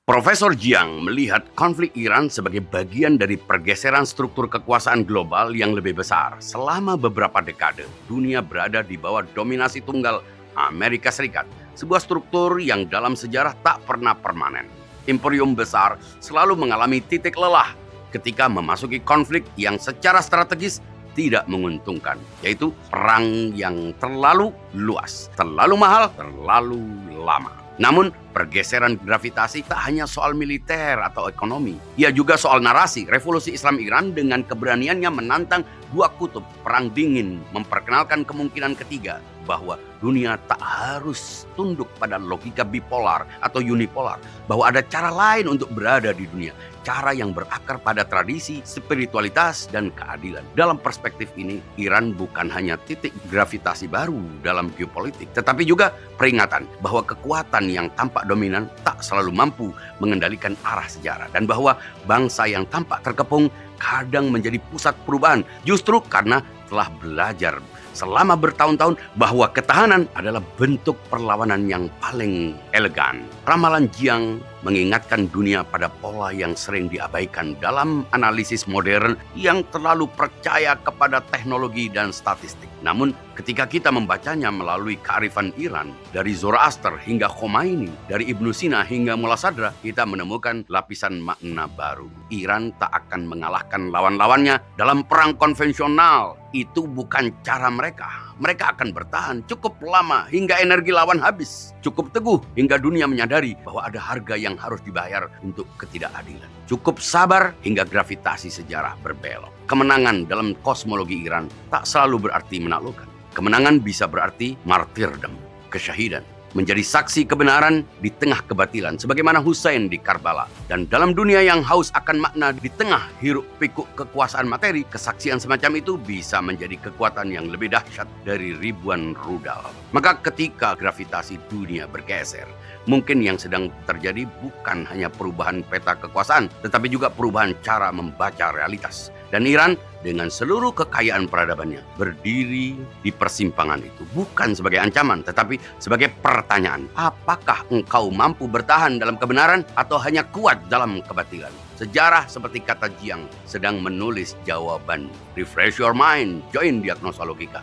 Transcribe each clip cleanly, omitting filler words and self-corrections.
Profesor Jiang melihat konflik Iran sebagai bagian dari pergeseran struktur kekuasaan global yang lebih besar. Selama beberapa dekade, dunia berada di bawah dominasi tunggal Amerika Serikat, sebuah struktur yang dalam sejarah tak pernah permanen. Imperium besar selalu mengalami titik lelah ketika memasuki konflik yang secara strategis tidak menguntungkan, yaitu perang yang terlalu luas, terlalu mahal, terlalu lama. Namun, pergeseran gravitasi tak hanya soal militer atau ekonomi. Ia juga soal narasi. Revolusi Islam Iran dengan keberaniannya menantang dua kutub perang dingin, memperkenalkan kemungkinan ketiga bahwa dunia tak harus tunduk pada logika bipolar atau unipolar, bahwa ada cara lain untuk berada di dunia, cara yang berakar pada tradisi, spiritualitas, dan keadilan. Dalam perspektif ini, Iran bukan hanya titik gravitasi baru dalam geopolitik, tetapi juga peringatan bahwa kekuatan yang tampak dominan tak selalu mampu mengendalikan arah sejarah, dan bahwa bangsa yang tampak terkepung kadang menjadi pusat perubahan justru karena telah belajar selama bertahun-tahun bahwa ketahanan adalah bentuk perlawanan yang paling elegan. Ramalan Jiang mengingatkan dunia pada pola yang sering diabaikan dalam analisis modern yang terlalu percaya kepada teknologi dan statistik. Namun, ketika kita membacanya melalui kearifan Iran, dari Zoroaster hingga Khomeini, dari Ibnu Sina hingga Mullah Sadra, kita menemukan lapisan makna baru. Iran tak akan mengalahkan lawan-lawannya dalam perang konvensional. Itu bukan cara mereka. Mereka akan bertahan cukup lama hingga energi lawan habis. Cukup teguh hingga dunia menyadari bahwa ada harga yang harus dibayar untuk ketidakadilan. Cukup sabar hingga gravitasi sejarah berbelok. Kemenangan dalam kosmologi Iran tak selalu berarti menaklukkan. Kemenangan bisa berarti martyrdom, kesyahidan. Menjadi saksi kebenaran di tengah kebatilan, sebagaimana Hussein di Karbala. Dan dalam dunia yang haus akan makna di tengah hiruk pikuk kekuasaan materi, kesaksian semacam itu bisa menjadi kekuatan yang lebih dahsyat dari ribuan rudal. Maka ketika gravitasi dunia bergeser, mungkin yang sedang terjadi bukan hanya perubahan peta kekuasaan, tetapi juga perubahan cara membaca realitas. Dan Iran dengan seluruh kekayaan peradabannya berdiri di persimpangan itu bukan sebagai ancaman, tetapi sebagai pertanyaan. Apakah engkau mampu bertahan dalam kebenaran atau hanya kuat dalam kebatilan? Sejarah seperti kata Jiang sedang menulis jawaban. Refresh your mind, join Diagnosa Logika,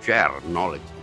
share knowledge.